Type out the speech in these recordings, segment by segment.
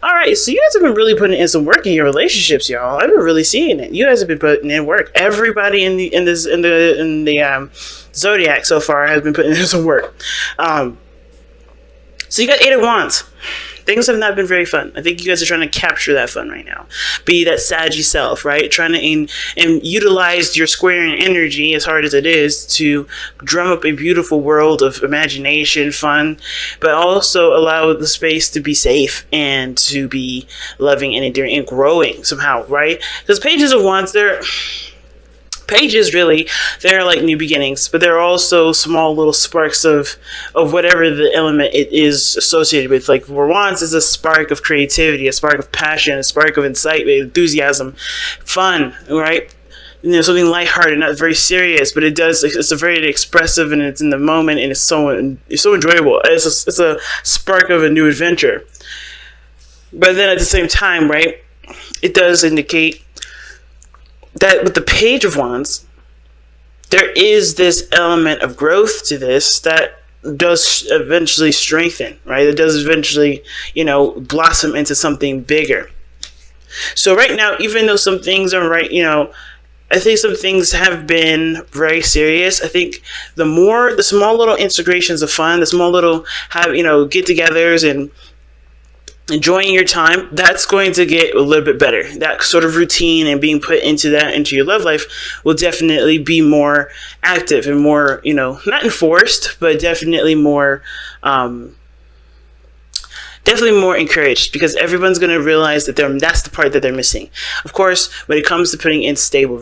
All right, so you guys have been really putting in some work in your relationships, y'all. I've been really seeing it. You guys have been putting in work. Everybody in the zodiac so far has been putting in some work. So you got 8 of Wands. Things have not been very fun. I think you guys are trying to capture that fun right now. Be that Saggy self, right? Trying to and utilize your squaring energy, as hard as it is, to drum up a beautiful world of imagination, fun, but also allow the space to be safe and to be loving and endearing and growing somehow, right? Because Pages of Wands, pages really, they're like new beginnings, but they're also small little sparks of whatever the element it is associated with. Like for Wands is a spark of creativity, a spark of passion, a spark of insight, enthusiasm, fun, right? Something lighthearted, not very serious, but it's a very expressive, and it's in the moment, and it's so enjoyable. It's a spark of a new adventure. But then at the same time, right, it does indicate that with the Page of Wands, there is this element of growth to this that does eventually strengthen, right? It does eventually, blossom into something bigger. So right now, even though some things are right, I think some things have been very serious. I think the small little integrations of fun, the small little get-togethers and enjoying your time, that's going to get a little bit better. That sort of routine and being put into your love life will definitely be more active and more, not enforced, but definitely more encouraged, because everyone's going to realize that that's the part that they're missing. Of course, when it comes to putting in stable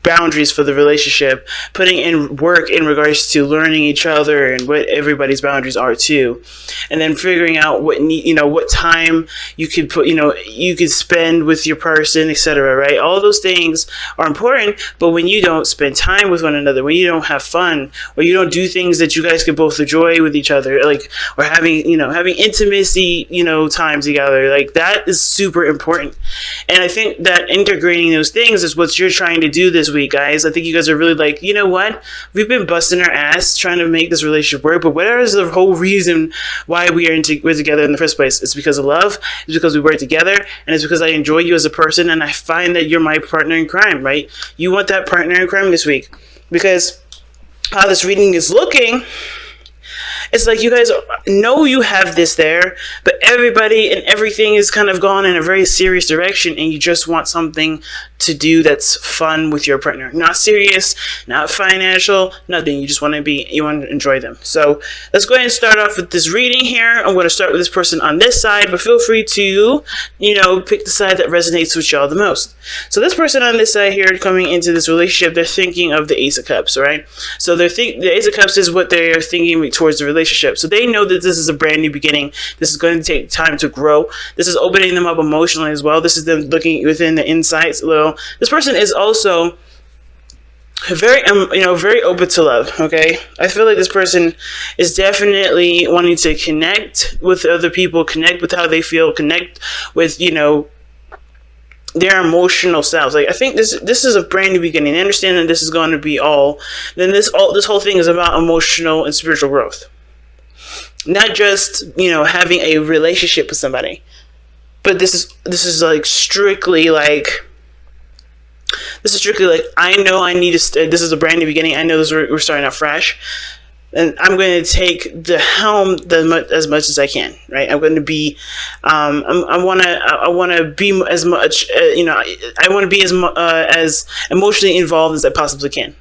boundaries for the relationship, putting in work in regards to learning each other and what everybody's boundaries are too, and then figuring out what time you could you could spend with your person, etc. Right? All those things are important, but when you don't spend time with one another, when you don't have fun, or you don't do things that you guys can both enjoy with each other, or having intimacy, time together, that is super important. And I think that integrating those things is what you're trying to do this week, guys. I think you guys are really what? We've been busting our ass trying to make this relationship work, but whatever is the whole reason why we're together in the first place, it's because of love, it's because we work together, and it's because I enjoy you as a person, and I find that you're my partner in crime, right? You want that partner in crime this week, because how this reading is looking, it's like you guys know you have this there, but everybody and everything is kind of gone in a very serious direction, and you just want something to do that's fun with your partner. Not serious, not financial, nothing. You just want to enjoy them. So let's go ahead and start off with this reading here. I'm going to start with this person on this side, but feel free to, pick the side that resonates with y'all the most. So this person on this side here, coming into this relationship, they're thinking of the Ace of Cups, right? So the Ace of Cups is what they're thinking towards the relationship. So they know that this is a brand new beginning. This is going to take time to grow. This is opening them up emotionally as well. This is them looking within the insights a little. This person is also very open to love. Okay, I feel like this person is definitely wanting to connect with other people, connect with how they feel, connect with their emotional selves. I think this is a brand new beginning. I understand that this is going to be this whole thing is about emotional and spiritual growth, not just having a relationship with somebody, but this is strictly I know I need to. This is a brand new beginning. I know we're starting out fresh, and I'm going to take the helm as much as I can. Right? I'm going to be. I want to be as much. I want to be as emotionally involved as I possibly can.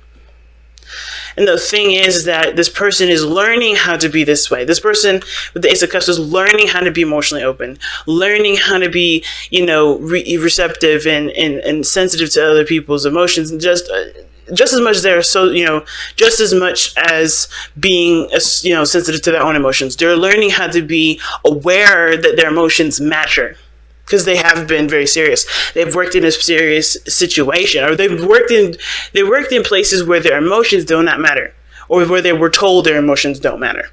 And the thing is that this person is learning how to be this way. This person with the Ace of Cups is learning how to be emotionally open, learning how to be, receptive and sensitive to other people's emotions, and just as much there. So, just as much as being, sensitive to their own emotions. They're learning how to be aware that their emotions matter, because they have been very serious. They've worked in a serious situation, or they worked in places where their emotions do not matter, or where they were told their emotions don't matter.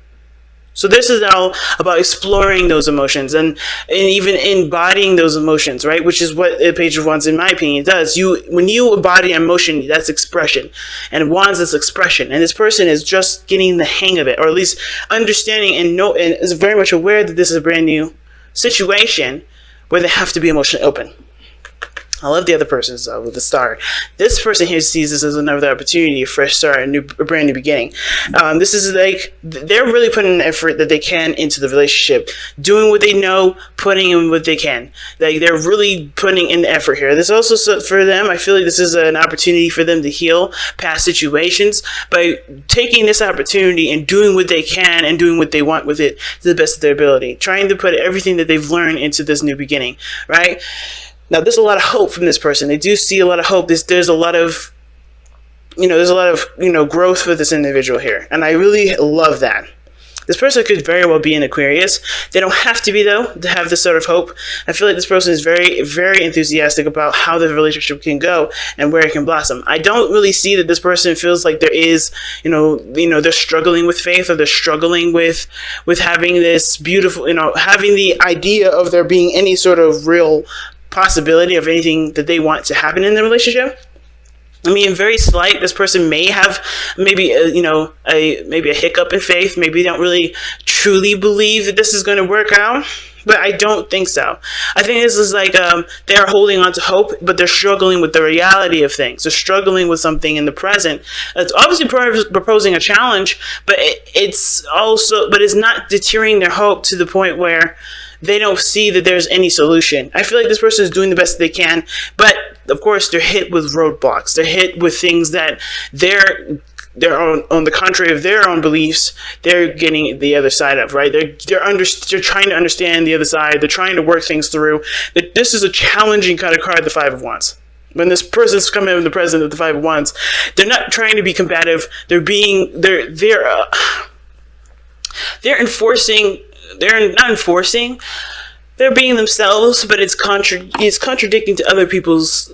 So this is all about exploring those emotions and even embodying those emotions, right? Which is what the Page of Wands, in my opinion, does. When you embody emotion, that's expression, and Wands is expression. And this person is just getting the hang of it, or at least understanding and is very much aware that this is a brand new situation where they have to be emotionally open. I love the other person, so with the star. This person here sees this as another opportunity, a fresh start, a brand new beginning. This is like, they're really putting an effort that they can into the relationship, doing what they know, putting in what they can. Like, they're really putting in the effort here. This also, for them, I feel like this is an opportunity for them to heal past situations by taking this opportunity and doing what they can and doing what they want with it to the best of their ability, trying to put everything that they've learned into this new beginning, right? Now, there's a lot of hope from this person. They do see a lot of hope. There's a lot of, growth for this individual here. And I really love that. This person could very well be an Aquarius. They don't have to be, though, to have this sort of hope. I feel like this person is very, very enthusiastic about how the relationship can go and where it can blossom. I don't really see that this person feels like there is, they're struggling with faith, or they're struggling with having this beautiful, having the idea of there being any sort of real possibility of anything that they want to happen in the relationship. I mean, very slight. This person may have maybe maybe a hiccup in faith. Maybe they don't really truly believe that this is going to work out. But I don't think so. I think this is like they're holding on to hope, but they're struggling with the reality of things. They're struggling with something in the present. It's obviously proposing a challenge, but it's not deterring their hope to the point where they don't see that there's any solution. I feel like this person is doing the best they can, but of course they're hit with roadblocks. They're hit with things that they're on the contrary of their own beliefs, they're getting the other side of, right? They're trying to understand the other side. They're trying to work things through. This is a challenging kind of card, the Five of Wands. When this person's coming in the present of the Five of Wands, they're not trying to be combative. They're being themselves, but it's contradicting to other people's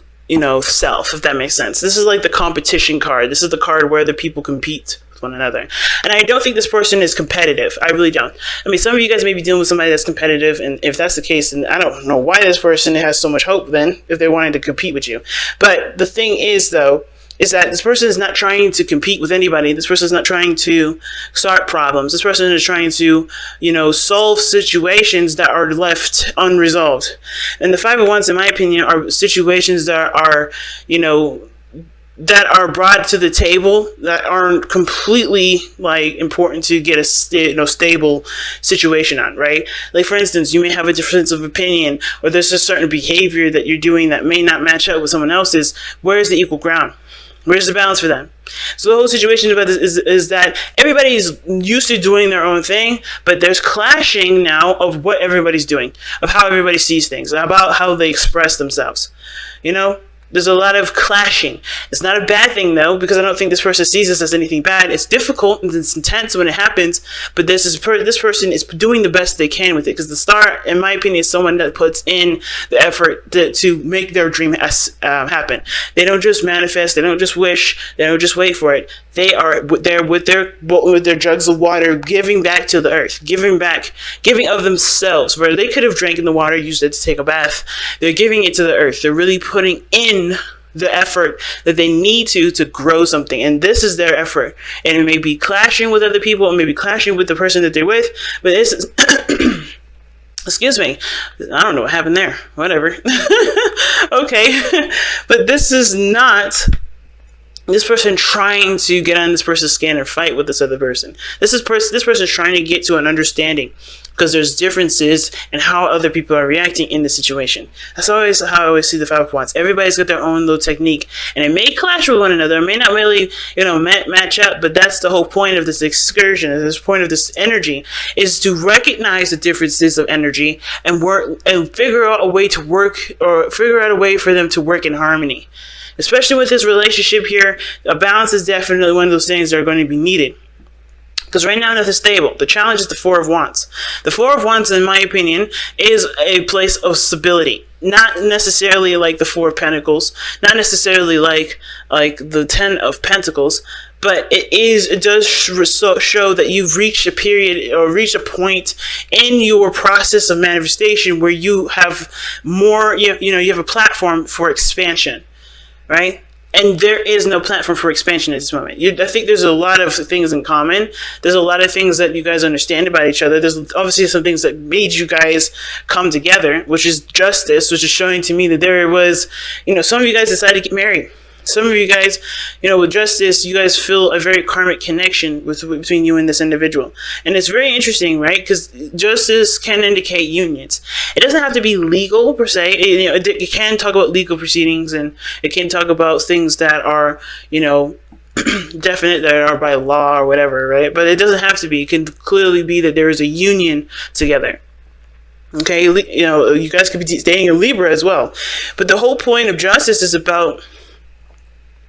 self, if that makes sense. This is like the competition card. This is the card where the people compete with one another. And I don't think this person is competitive. I really don't. I mean, some of you guys may be dealing with somebody that's competitive, and if that's the case, then I don't know why this person has so much hope then, if they're wanting to compete with you. But the thing is, though, is that this person is not trying to compete with anybody. This person is not trying to start problems. This person is trying to, solve situations that are left unresolved. And the Five of Wands, in my opinion, are situations that are, that are brought to the table that aren't completely important to get a stable situation on, right? Like, for instance, you may have a difference of opinion, or there's a certain behavior that you're doing that may not match up with someone else's. Where's the equal ground? Where's the balance for them? So the whole situation about this is that everybody's used to doing their own thing, but there's clashing now of what everybody's doing, of how everybody sees things, about how they express themselves. There's a lot of clashing. It's not a bad thing, though, because I don't think this person sees this as anything bad. It's difficult and it's intense when it happens, but this person is doing the best they can with it, because the star, in my opinion, is someone that puts in the effort to make their dream happen. They don't just manifest. They don't just wish. They don't just wait for it. They are there with their jugs of water, giving back to the earth, giving of themselves, where they could have drank in the water, used it to take a bath. They're giving it to the earth. They're really putting in the effort that they need to grow something, and this is their effort. And it may be clashing with other people, it may be clashing with the person that they're with, but this is excuse me, I don't know what happened there, whatever. Okay. But this is not this person trying to get on this person's skin or fight with this other person. This person is trying to get to an understanding, because there's differences in how other people are reacting in the situation. That's always how I always see the Five of Wands. Everybody's got their own little technique, and it may clash with one another. It may not really, match up, but that's the whole point of this excursion, this point of this energy, is to recognize the differences of energy and work and figure out a way to work, or figure out a way for them to work in harmony. Especially with this relationship here, a balance is definitely one of those things that are going to be needed. Because right now, nothing's stable. The challenge is the Four of Wands. The Four of Wands, in my opinion, is a place of stability. Not necessarily like the Four of Pentacles. Not necessarily like the Ten of Pentacles. But it does show that you've reached a period, or reached a point in your process of manifestation where you have more, you have a platform for expansion. Right? And there is no platform for expansion at this moment. I think there's a lot of things in common. There's a lot of things that you guys understand about each other. There's obviously some things that made you guys come together, which is justice, which is showing to me that there was, some of you guys decided to get married. Some of you guys, with justice, you guys feel a very karmic connection between you and this individual. And it's very interesting, right? Because justice can indicate unions. It doesn't have to be legal, per se. It can talk about legal proceedings, and it can talk about things that are, definite, that are by law or whatever, right? But it doesn't have to be. It can clearly be that there is a union together. Okay? You guys could be dating a Libra as well. But the whole point of justice is about,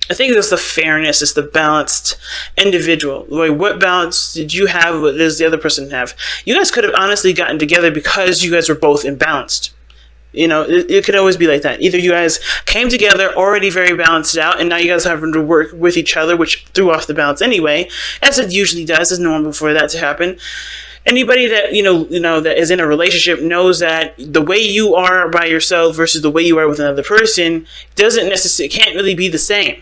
I think it's the fairness, it's the balanced individual. Like, what balance did you have? What does the other person have? You guys could have honestly gotten together because you guys were both imbalanced. It could always be like that. Either you guys came together already very balanced out, and now you guys having to work with each other, which threw off the balance anyway, as it usually does. It's normal for that to happen. Anybody that that is in a relationship knows that the way you are by yourself versus the way you are with another person can't really be the same.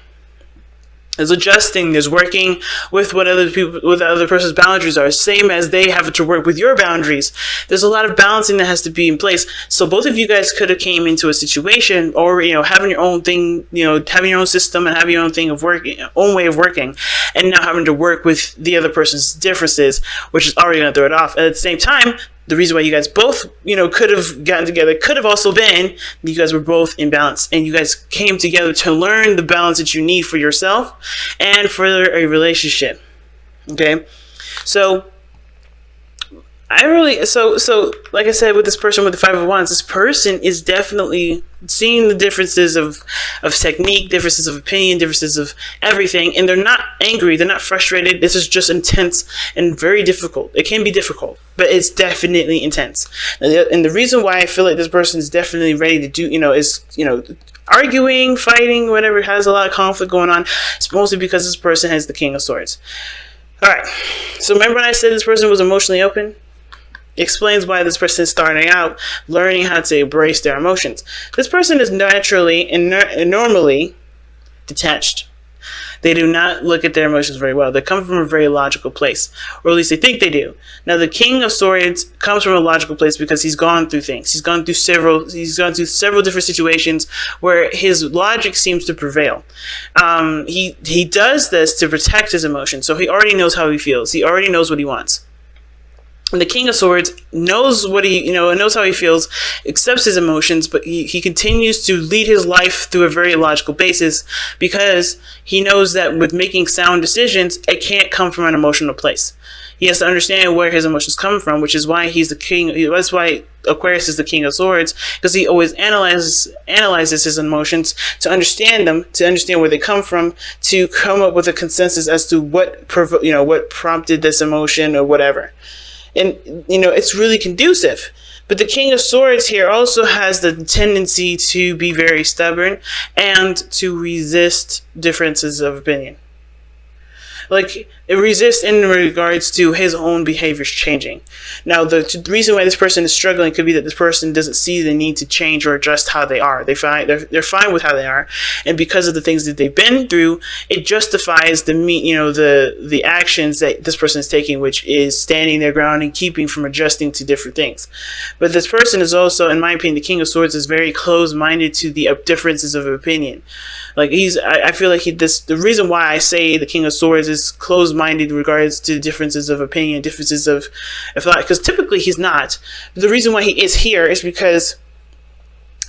There's adjusting, there's working with what the other person's boundaries are, same as they have to work with your boundaries. There's a lot of balancing that has to be in place. So both of you guys could have came into a situation, or having your own thing, having your own system and having your own thing of working, own way of working, and now having to work with the other person's differences, which is already going to throw it off. At the same time, the reason why you guys both, could have gotten together could have also been you guys were both in balance, and you guys came together to learn the balance that you need for yourself and for a relationship. Okay, so like I said, with this person with the Five of Wands, this person is definitely seeing the differences of technique, differences of opinion, differences of everything, and they're not angry, they're not frustrated. This is just intense and very difficult. It can be difficult, but it's definitely intense. And the reason why I feel like this person is definitely ready to do, is arguing, fighting, whatever, has a lot of conflict going on. It's mostly because this person has the King of Swords. All right. So remember when I said this person was emotionally open? Explains why this person is starting out learning how to embrace their emotions. This person is naturally and normally detached. They do not look at their emotions very well. They come from a very logical place, or at least they think they do. Now, the King of Swords comes from a logical place because he's gone through things. He's gone through several different situations where his logic seems to prevail. He does this to protect his emotions, so he already knows how he feels. He already knows what he wants. And the King of Swords knows what knows how he feels, accepts his emotions, but he continues to lead his life through a very logical basis because he knows that with making sound decisions, it can't come from an emotional place. He has to understand where his emotions come from, which is why he's the king. That's why Aquarius is the King of Swords, because he always analyzes his emotions to understand them, to understand where they come from, to come up with a consensus as to what prompted this emotion or whatever. And, it's really conducive. But the King of Swords here also has the tendency to be very stubborn and to resist differences of opinion. Like, it resists in regards to his own behaviors changing. Now, the reason why this person is struggling could be that this person doesn't see the need to change or adjust how they are. They're fine with how they are, and because of the things that they've been through, it justifies the actions that this person is taking, which is standing their ground and keeping from adjusting to different things. But this person is also, in my opinion, the King of Swords is very close-minded to the differences of opinion. Like, I feel like the reason why I say the King of Swords is closed-minded in regards to differences of opinion, differences of thought, because typically he's not. But the reason why he is here is because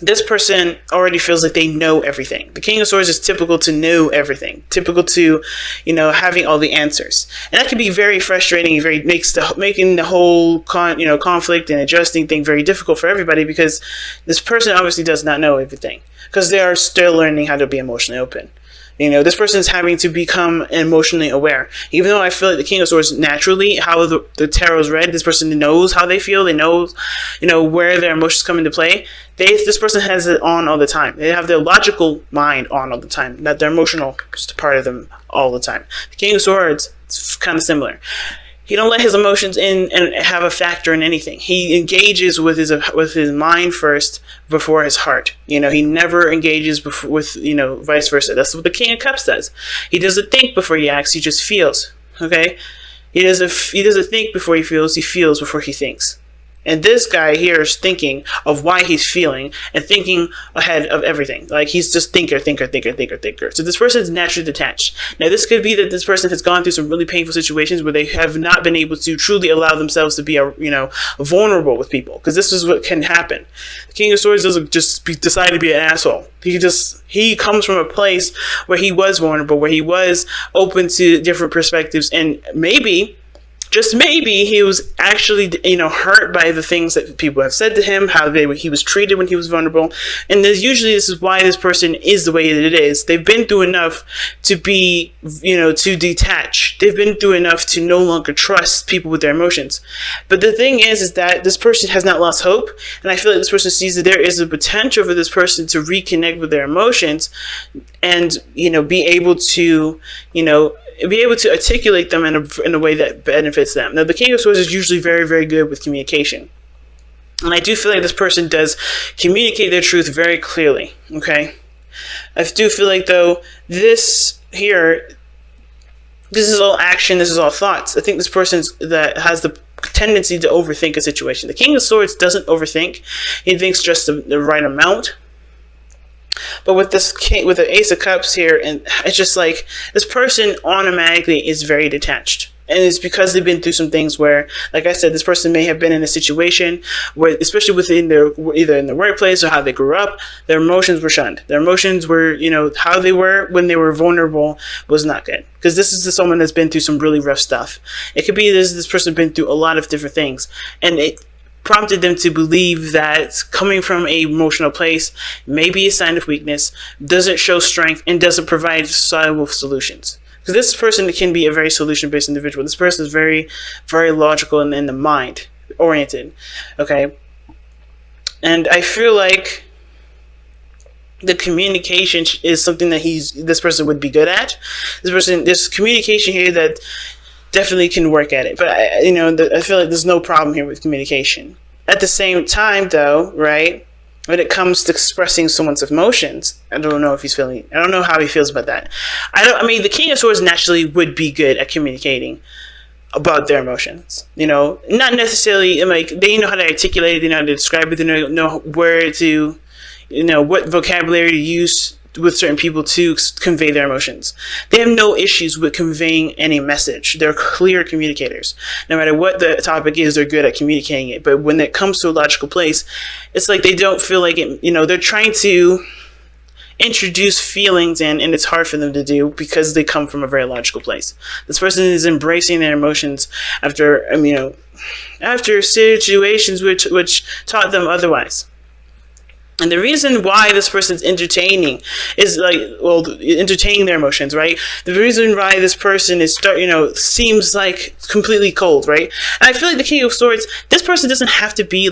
this person already feels like they know everything. The King of Swords is typical to know everything, typical to, having all the answers. And that can be very frustrating, making the whole conflict and adjusting thing very difficult for everybody, because this person obviously does not know everything, because they are still learning how to be emotionally open. This person is having to become emotionally aware. Even though I feel like the King of Swords naturally, how the tarot is read, this person knows how they feel. They know, where their emotions come into play. This person has it on all the time. They have their logical mind on all the time, not their emotional just part of them all the time. The King of Swords, it's kind of similar. He don't let his emotions in and have a factor in anything. He engages with his mind first before his heart. He never engages with vice versa. That's what the King of Cups does. He doesn't think before he acts. He just feels. Okay, he doesn't think before he feels. He feels before he thinks. And this guy here is thinking of why he's feeling and thinking ahead of everything. Like, he's just thinker. So this person is naturally detached. Now, this could be that this person has gone through some really painful situations where they have not been able to truly allow themselves to be, vulnerable with people. Because this is what can happen. The King of Swords doesn't just decide to be an asshole. He comes from a place where he was vulnerable, where he was open to different perspectives, and maybe, just maybe, he was actually, hurt by the things that people have said to him, how he was treated when he was vulnerable. And this is why this person is the way that it is. They've been through enough to be, to detach. They've been through enough to no longer trust people with their emotions. But the thing is that this person has not lost hope. And I feel like this person sees that there is a potential for this person to reconnect with their emotions and, be able to, articulate them in a way that benefits them. Now, the King of Swords is usually very, very good with communication. And I do feel like this person does communicate their truth very clearly, okay? I do feel like, though, this is all action, this is all thoughts. I think this person that has the tendency to overthink a situation. The King of Swords doesn't overthink. He thinks just the right amount. But with the Ace of Cups here, and it's just like this person automatically is very detached. And it's because they've been through some things where, like I said, this person may have been in a situation where, especially within either in the workplace or how they grew up, their emotions were shunned. Their emotions were, how they were when they were vulnerable was not good. Because this is someone that's been through some really rough stuff. It could be this person been through a lot of different things. And it prompted them to believe that coming from an emotional place may be a sign of weakness, doesn't show strength, and doesn't provide solvable solutions. Because this person can be a very solution-based individual. This person is very, very logical and in the mind oriented. Okay, and I feel like the communication is something that this person would be good at. There's communication here that definitely can work at it, but I feel like there's no problem here with communication. At the same time, though, right, when it comes to expressing someone's emotions, I don't know how he feels about that. The King of Swords naturally would be good at communicating about their emotions. Not necessarily like they know how to articulate it, they know how to describe it, they know where to, what vocabulary to use with certain people to convey their emotions. They have no issues with conveying any message. They're clear communicators. No matter what the topic is, they're good at communicating it. But when it comes to a logical place, it's like they don't feel like it, they're trying to introduce feelings and it's hard for them to do because they come from a very logical place. This person is embracing their emotions after situations which taught them otherwise. And the reason why this person's entertaining their emotions, right? The reason why this person is seems like completely cold, right? And I feel like the King of Swords, this person doesn't have to be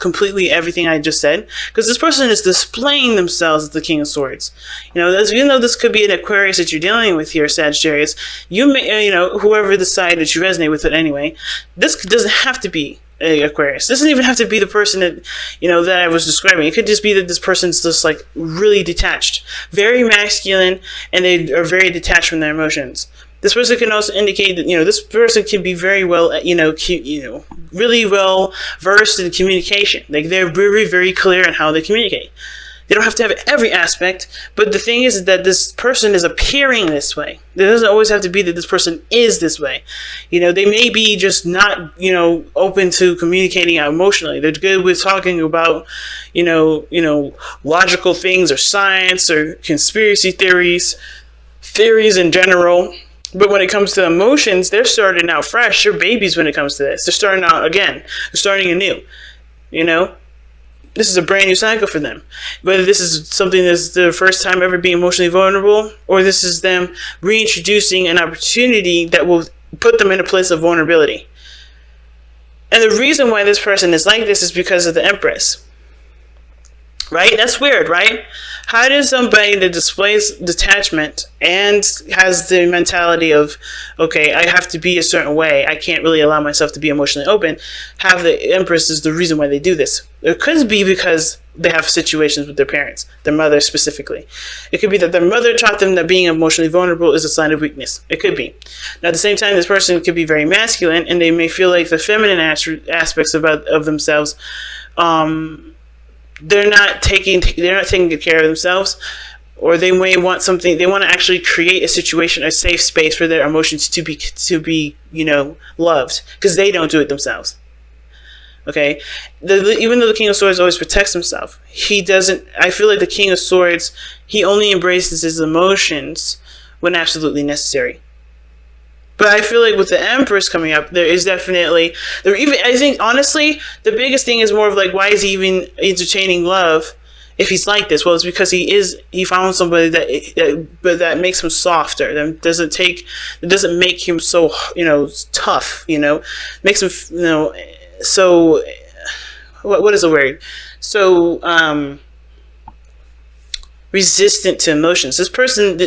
completely everything I just said, because this person is displaying themselves as the King of Swords. Even though this could be an Aquarius that you're dealing with here, Sagittarius, you may, whoever the side that you resonate with it anyway, this doesn't have to be Aquarius. This doesn't even have to be the person that that I was describing. It could just be that this person's just really detached, very masculine, and they are very detached from their emotions. This person can also indicate that this person can be very well really well versed in communication. Like, they're very, very clear on how they communicate. They don't have to have every aspect, but the thing is that this person is appearing this way. It doesn't always have to be that this person is this way. They may be just not, open to communicating emotionally. They're good with talking about, logical things or science or conspiracy theories in general. But when it comes to emotions, they're starting out fresh. They're babies when it comes to this. They're starting out again. They're starting anew, This is a brand new cycle for them. Whether this is something that's the first time ever being emotionally vulnerable, or this is them reintroducing an opportunity that will put them in a place of vulnerability. And the reason why this person is like this is because of the Empress. Right? That's weird, right? How does somebody that displays detachment and has the mentality of, okay, I have to be a certain way, I can't really allow myself to be emotionally open, have the Empress is the reason why they do this? It could be because they have situations with their parents, their mother specifically. It could be that their mother taught them that being emotionally vulnerable is a sign of weakness. It could be. Now, at the same time, this person could be very masculine, and they may feel like the feminine aspects of themselves, they're not taking good care of themselves, or they may want something. They want to actually create a situation, a safe space for their emotions to be loved, because they don't do it themselves. Okay, even though the King of Swords always protects himself, he doesn't. I feel like the King of Swords, he only embraces his emotions when absolutely necessary. But I feel like with the Empress coming up, there is definitely I think honestly, the biggest thing is more of like, why is he even entertaining love if he's like this? Well, it's because he found somebody that makes him softer. That doesn't make him so tough. Makes him so what is the word? So resistant to emotions. This person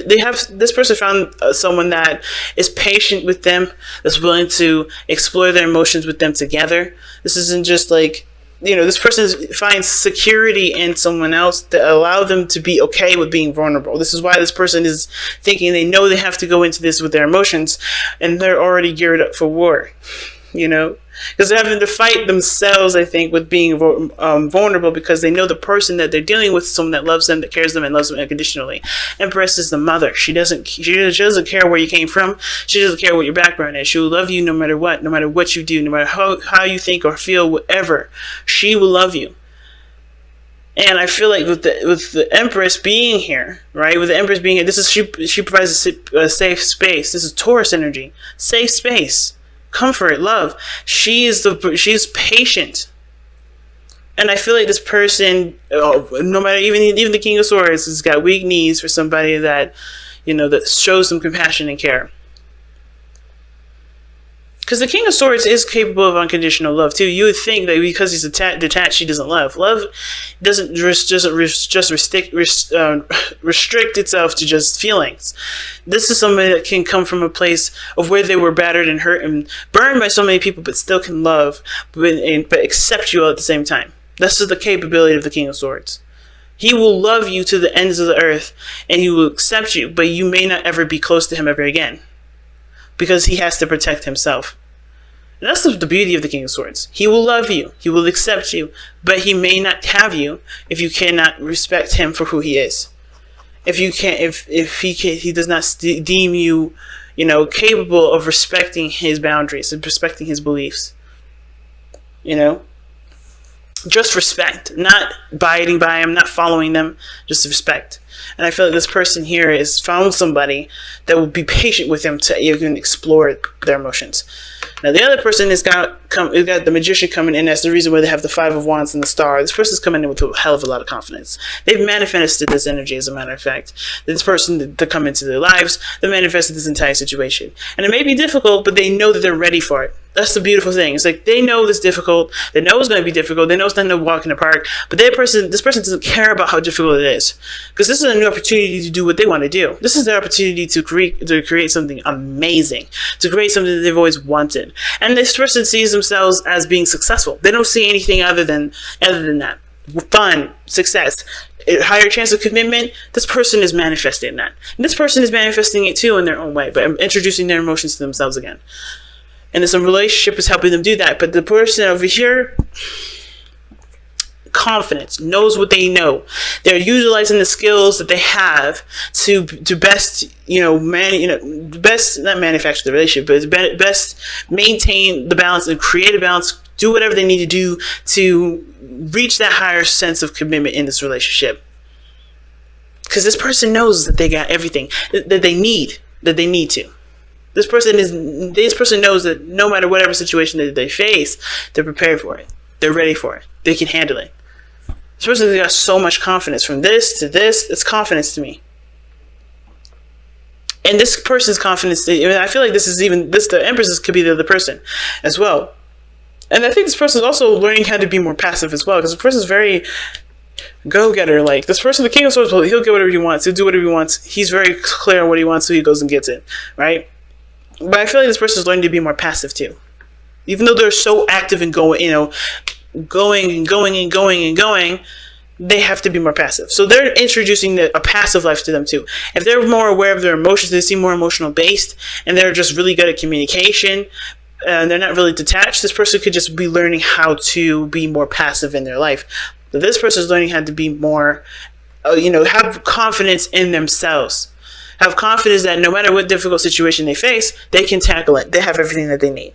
found someone that is patient with them, that's willing to explore their emotions with them together. This isn't just like, this person finds security in someone else that allow them to be okay with being vulnerable. This is why this person is thinking they know they have to go into this with their emotions, and they're already geared up for war. Because they're having to fight themselves, I think, with being vulnerable, because they know the person that they're dealing with is someone that loves them, that cares them, and loves them unconditionally. Empress is the mother. She doesn't care where you came from. She doesn't care what your background is. She will love you no matter what you do, no matter how you think or feel, whatever. She will love you. And I feel like with the Empress being here, right? With the Empress being here, she provides a safe space. This is Taurus energy. Safe space. Comfort, love. She's patient, and I feel like this person, no matter even the King of Swords, has got weak knees for somebody that that shows them compassion and care. Because the King of Swords is capable of unconditional love too. You would think that because he's detached, he doesn't love. Love doesn't restrict itself to just feelings. This is somebody that can come from a place of where they were battered and hurt and burned by so many people, but still can love, but accept you all at the same time. This is the capability of the King of Swords. He will love you to the ends of the earth, and he will accept you, but you may not ever be close to him ever again, because he has to protect himself. And that's the beauty of the King of Swords. He will love you. He will accept you. But he may not have you if you cannot respect him for who he is. If he does not deem you, capable of respecting his boundaries and respecting his beliefs. Just respect. Not abiding by him, not following them. Just respect. And I feel like this person here has found somebody that will be patient with him to even explore their emotions. Now, the other person has got the Magician coming in. That's the reason why they have the Five of Wands and the Star. This person's coming in with a hell of a lot of confidence. They've manifested this energy, as a matter of fact. This person to come into their lives, they manifested this entire situation. And it may be difficult, but they know that they're ready for it. That's the beautiful thing. It's like they know it's difficult. They know it's going to be difficult. They know it's not no walk in the park. But this person doesn't care about how difficult it is, because this is a new opportunity to do what they want to do. This is their opportunity to create something amazing, to create something that they've always wanted. And this person sees themselves as being successful. They don't see anything other than that. Fun, success, a higher chance of commitment. This person is manifesting that. And this person is manifesting it too in their own way, but introducing their emotions to themselves again. And this relationship is helping them do that. But the person over here, confidence, knows what they know. They're utilizing the skills that they have to best, best not manufacture the relationship, but best maintain the balance and create a balance. Do whatever they need to do to reach that higher sense of commitment in this relationship. Because this person knows that they got everything that they need to. This person knows that no matter whatever situation that they face, they're prepared for it. They're ready for it. They can handle it. This person has got so much confidence. From this to this, it's confidence to me. And this person's confidence, I feel like the Empress could be the other person as well. And I think this person is also learning how to be more passive as well, because this person is very go-getter. Like, this person, the King of Swords, he'll get whatever he wants. He'll do whatever he wants. He's very clear on what he wants, so he goes and gets it, right? But I feel like this person is learning to be more passive too. Even though they're so active and going, going and going and going and going, they have to be more passive. So they're introducing a passive life to them too. If they're more aware of their emotions, they seem more emotional based, and they're just really good at communication, and they're not really detached, this person could just be learning how to be more passive in their life. But this person is learning how to be more, have confidence in themselves. Have confidence that no matter what difficult situation they face, they can tackle it. They have everything that they need.